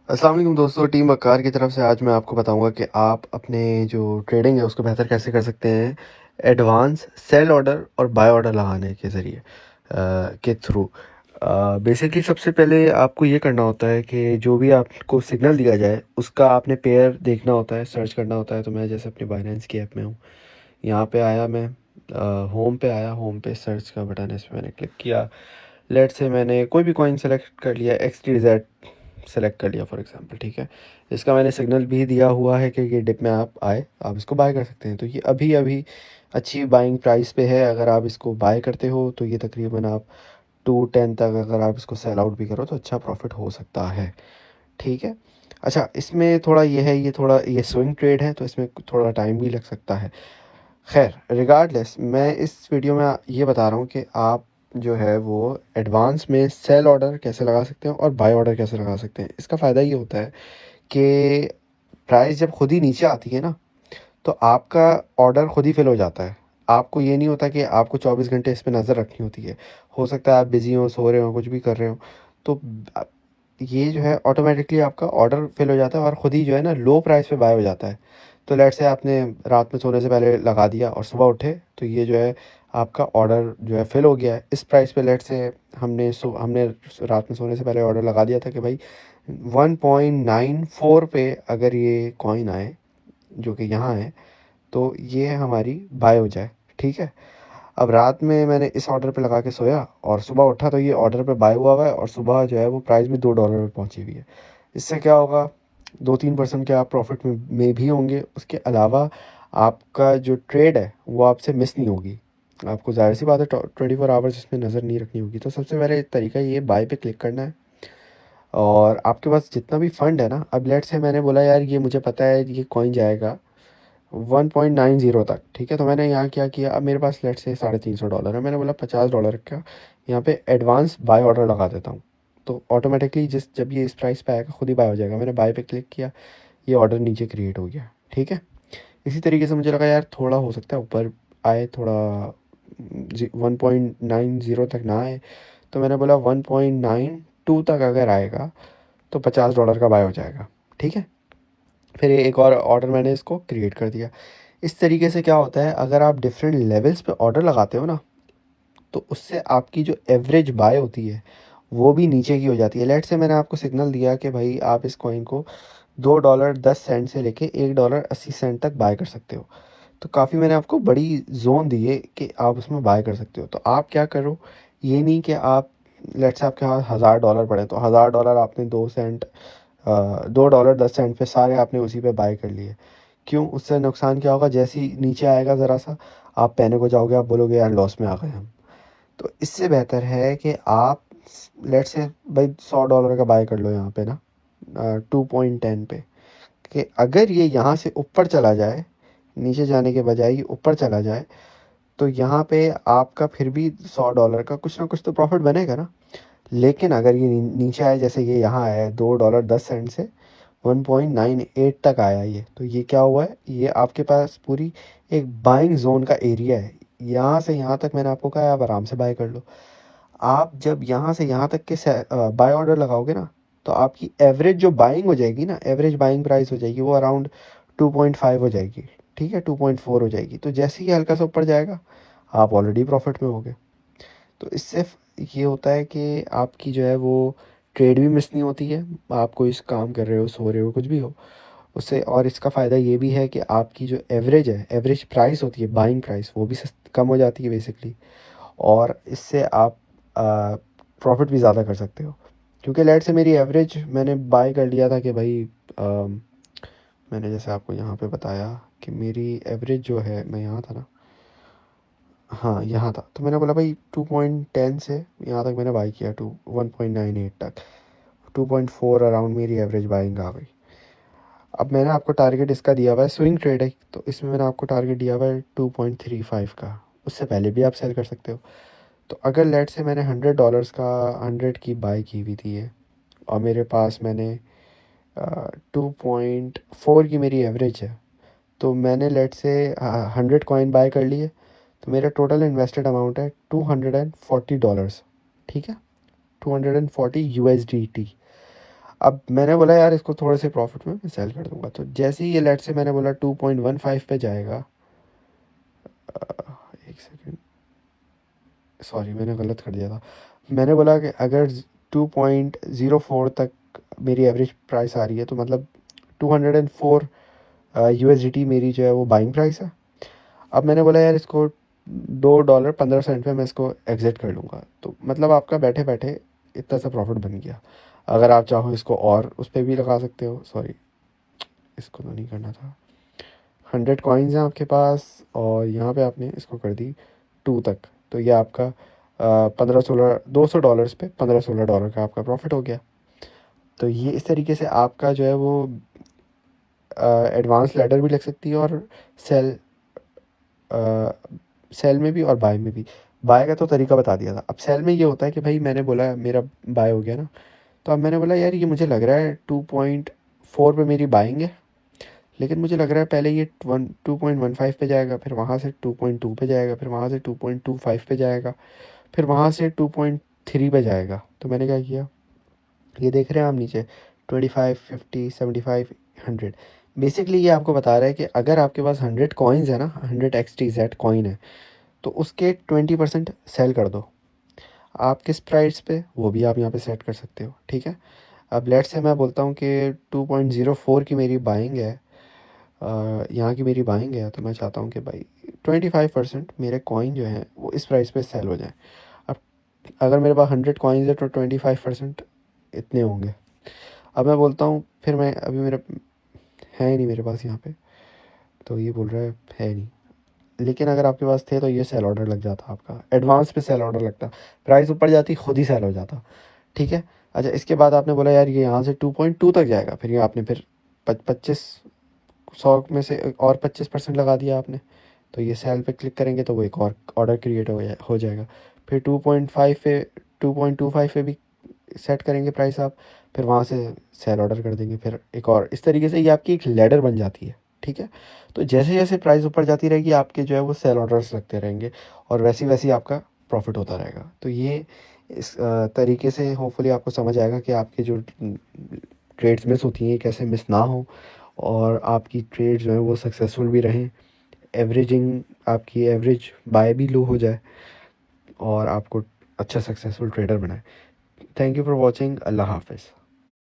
अस्सलाम वालेकुम दोस्तों, टीम वक़ार की तरफ से आज मैं आपको बताऊंगा कि आप अपने जो ट्रेडिंग है उसको बेहतर कैसे कर सकते हैं एडवांस सेल ऑर्डर और बाय ऑर्डर लगाने के ज़रिए के थ्रू। बेसिकली सबसे पहले आपको ये करना होता है कि जो भी आपको सिग्नल दिया जाए उसका आपने पेयर देखना होता है, सर्च करना होता है। तो मैं जैसे अपने बाइनेंस की ऐप में हूँ, यहाँ पे आया मैं, होम पे आया, होम पे सर्च का बटन है, इस पर मैंने क्लिक किया। लेट से मैंने कोई भी कॉइन सेलेक्ट कर लिया, XYZ सेलेक्ट कर लिया फॉर एग्जांपल, ठीक है। इसका मैंने सिग्नल भी दिया हुआ है कि ये डिप में आप आए, आप इसको बाय कर सकते हैं। तो ये अभी अभी अच्छी बाइंग प्राइस पे है। अगर आप इसको बाय करते हो तो ये तकरीबन आप 210 तक, अगर आप इसको सेल आउट भी करो तो अच्छा प्रॉफिट हो सकता है, ठीक है। अच्छा, इसमें थोड़ा ये है, ये थोड़ा ये स्विंग ट्रेड है तो इसमें थोड़ा टाइम भी लग सकता है। खैर, रिगार्डलेस मैं इस वीडियो में ये बता रहा हूँ कि आप जो है वो एडवांस में सेल ऑर्डर कैसे लगा सकते हैं और बाय ऑर्डर कैसे लगा सकते हैं। इसका फ़ायदा ये होता है कि प्राइस जब खुद ही नीचे आती है ना, तो आपका ऑर्डर खुद ही फिल हो जाता है। आपको ये नहीं होता कि आपको 24 घंटे इस पे नज़र रखनी होती है। हो सकता है आप बिज़ी हो, सो रहे हो, कुछ भी कर रहे हो, तो ये जो है ऑटोमेटिकली आपका ऑर्डर फिल हो जाता है और ख़ुद ही जो है ना लो प्राइस पे बाय हो जाता है। तो लेट्स से आपने रात में सोने से पहले लगा दिया और सुबह उठे तो ये जो है आपका ऑर्डर जो है फिल हो गया है इस प्राइस पे। लेट्स से हमने रात में सोने से पहले ऑर्डर लगा दिया था कि भाई 1.94 पे अगर ये कॉइन आए, जो कि यहाँ है, तो ये हमारी बाय हो जाए, ठीक है। अब रात में मैंने इस ऑर्डर पे लगा के सोया और सुबह उठा तो ये ऑर्डर पे बाय हुआ हुआ है और सुबह जो है वो प्राइस भी $2 पे पहुंची हुई है। इससे क्या होगा, 2-3% के आप प्रॉफिट में भी होंगे। उसके अलावा आपका जो ट्रेड है वो आपसे मिस नहीं होगी। आपको ज़ाहिर सी बात है 24 आवर्स इसमें नज़र नहीं रखनी होगी। तो सबसे पहले तरीका ये बाय पे क्लिक करना है और आपके पास जितना भी फंड है ना, अब लेट से मैंने बोला यार ये मुझे पता है ये कॉइन जाएगा 1.90 तक, ठीक है। तो मैंने यहाँ क्या किया, अब मेरे पास लेट से $350 है, मैंने बोला $50 का यहाँ पे एडवांस बाय ऑर्डर लगा देता हूँ। तो ऑटोमेटिकली जब ये इस प्राइस पे आएगा खुद ही बाय हो जाएगा। मैंने बाय पे क्लिक किया, ये ऑर्डर नीचे क्रिएट हो गया, ठीक है। इसी तरीके से मुझे लगा यार थोड़ा हो सकता है ऊपर आए, थोड़ा 1.90 तक ना आए, तो मैंने बोला 1.92 तक अगर आएगा तो $50 का बाय हो जाएगा, ठीक है। फिर एक और ऑर्डर मैंने इसको क्रिएट कर दिया। इस तरीके से क्या होता है, अगर आप डिफरेंट लेवल्स पे ऑर्डर लगाते हो ना, तो उससे आपकी जो एवरेज बाय होती है वो भी नीचे की हो जाती है। लेट से मैंने आपको सिग्नल दिया कि भाई आप इस कॉइन को $2.10 से लेके $1.80 तक बाय कर सकते हो। तो काफ़ी मैंने आपको बड़ी जोन दी है कि आप उसमें बाय कर सकते हो। तो आप क्या करो, ये नहीं कि आप लेट से आपके पास $1000 पड़े तो $1000 आपने 2 सेंट, $2.10 पे सारे आपने उसी पे बाय कर लिए। क्यों? उससे नुकसान क्या होगा, जैसे ही नीचे आएगा ज़रा सा आप पैनिक हो जाओगे, आप बोलोगे यार लॉस में आ गए हम। तो इससे बेहतर है कि आप लेट्स से भाई $100 का बाय कर लो यहाँ पे ना, 2.10 पे, कि अगर ये यहाँ से ऊपर चला जाए, नीचे जाने के बजाय ये ऊपर चला जाए, तो यहाँ पे आपका फिर भी $100 का कुछ ना कुछ तो प्रॉफिट बनेगा ना। लेकिन अगर ये नीचे आए, जैसे ये यहाँ आया है $2.10 से 1.98 तक आया ये, तो ये क्या हुआ है, ये आपके पास पूरी एक बाइंग जोन का एरिया है। यहाँ से यहाँ तक मैंने आपको कहा है आप आराम से बाय कर लो। आप जब यहाँ से यहाँ तक के बाय ऑर्डर लगाओगे ना, तो आपकी एवरेज जो बाइंग हो जाएगी ना, एवरेज बाइंग प्राइस हो जाएगी वो अराउंड 2.5 हो जाएगी, ठीक है, 2.4 हो जाएगी। तो जैसे ही हल्का सा ऊपर जाएगा आप ऑलरेडी प्रॉफिट में होगे। तो इससे ये होता है कि आपकी जो है वो ट्रेड भी मिस नहीं होती है। आप कोई काम कर रहे हो, सो रहे हो, कुछ भी हो उससे। और इसका फ़ायदा ये भी है कि आपकी जो एवरेज है, एवरेज प्राइस होती है, बाइंग प्राइस, वो भी कम हो जाती है बेसिकली। और इससे आप प्रॉफिट भी ज़्यादा कर सकते हो। क्योंकि लेट से मेरी एवरेज मैंने बाय कर लिया था कि भाई मैंने जैसे आपको यहाँ पे बताया कि मेरी एवरेज जो है, मैं यहाँ था ना, हाँ यहाँ था, तो मैंने बोला भाई 2.10 से यहाँ तक मैंने बाई किया, 1.98 तक, 2.4 अराउंड मेरी एवरेज बाइंग आ गई। अब मैंने आपको टारगेट इसका दिया हुआ है, स्विंग ट्रेड है तो इसमें मैंने आपको टारगेट दिया हुआ है 2.35 का। उससे पहले भी आप सेल कर सकते हो। तो अगर लेट से मैंने $100 का 100 की बाई की हुई थी है और मेरे पास मैंने 2.4 की मेरी एवरेज है, तो मैंने लेट से 100 कॉइन बाय कर लिए, तो मेरा टोटल इन्वेस्टेड अमाउंट है $240, ठीक है, 240 USDT। अब मैंने बोला यार इसको थोड़े से प्रॉफिट में मैं सेल कर दूंगा। तो जैसे ही ये लेट से मैंने बोला 2.15 पे जाएगा, एक सेकेंड, सॉरी मैंने गलत कर दिया था। मैंने बोला कि अगर 2.04 तक मेरी एवरेज प्राइस आ रही है तो मतलब 204 USDT मेरी जो है वो बाइंग प्राइस है। अब मैंने बोला यार इसको $2.15 पे मैं इसको एग्ज़िट कर लूँगा। तो मतलब आपका बैठे बैठे इतना सा प्रॉफिट बन गया। अगर आप चाहो इसको और उस पर भी लगा सकते हो। सॉरी, इसको तो नहीं करना था। 100 कॉइन्स हैं आपके पास और यहाँ पे आपने इसको कर दी 2 तक, तो ये आपका 15-16 $200 पे $15-16 का आपका प्रॉफिट हो गया। तो ये इस तरीके से आपका जो है वो एडवांस लैडर भी लग सकती है और सेल सेल में भी और बाय में भी। बाय का तो तरीका बता दिया था। अब सेल में ये होता है कि भाई मैंने बोला मेरा बाय हो गया ना, तो अब मैंने बोला यार ये मुझे लग रहा है 2.4 पे मेरी बाइंग है, लेकिन मुझे लग रहा है पहले ये 2.15 पे जाएगा, फिर वहाँ से 2.2 पे जाएगा, फिर वहाँ से 2.25 पे जाएगा, फिर वहाँ से 2.3 पे जाएगा। तो मैंने क्या किया, ये देख रहे हैं आप नीचे 25, 50, 75, 100। बेसिकली ये आपको बता रहा है कि अगर आपके पास 100 कॉइन्स है ना, 100 XTZ कॉइन है, तो उसके 20% सेल कर दो। आप किस प्राइस पे वो भी आप यहाँ पे सेट कर सकते हो, ठीक है। अब लेट से मैं बोलता हूँ कि 2.04 की मेरी बाइंग है, यहाँ की मेरी बाइंग है, तो मैं चाहता हूँ कि भाई 25% मेरे कॉइन जो हैं वो इस प्राइस पे सेल हो जाए। अब अगर मेरे पास 100 कॉइन्स है तो 25% इतने होंगे। अब मैं बोलता हूँ, फिर मैं अभी मेरा है ही नहीं मेरे पास यहाँ पे, तो ये बोल रहा है नहीं, लेकिन अगर आपके पास थे तो ये सेल ऑर्डर लग जाता, आपका एडवांस पे सेल ऑर्डर लगता, प्राइस ऊपर जाती खुद ही सेल हो जाता, ठीक है। अच्छा, इसके बाद आपने बोला यार ये यहाँ से 2.2 तक जाएगा, फिर ये आपने फिर 25 100 में से और 25% लगा दिया आपने, तो ये सेल पे क्लिक करेंगे तो वो एक और ऑर्डर क्रिएट हो जाएगा। फिर 2.5 पे 2.25 पे भी सेट करेंगे प्राइस आप, फिर वहाँ से सेल ऑर्डर कर देंगे, फिर एक और, इस तरीके से ये आपकी एक लैडर बन जाती है, ठीक है। तो जैसे जैसे प्राइस ऊपर जाती रहेगी आपके जो है वो सेल ऑर्डर्स लगते रहेंगे और वैसी वैसी आपका प्रॉफिट होता रहेगा। तो ये इस तरीके से होपफुली आपको समझ आएगा कि आपके जो ट्रेड्स मिस होती हैं कैसे मिस ना हो और आपकी ट्रेड जो है वो सक्सेसफुल भी रहें, एवरेजिंग आपकी एवरेज बाय भी लो हो जाए और आपको अच्छा सक्सेसफुल ट्रेडर बनाए। Thank you for watching. अल्लाह हाफिज़।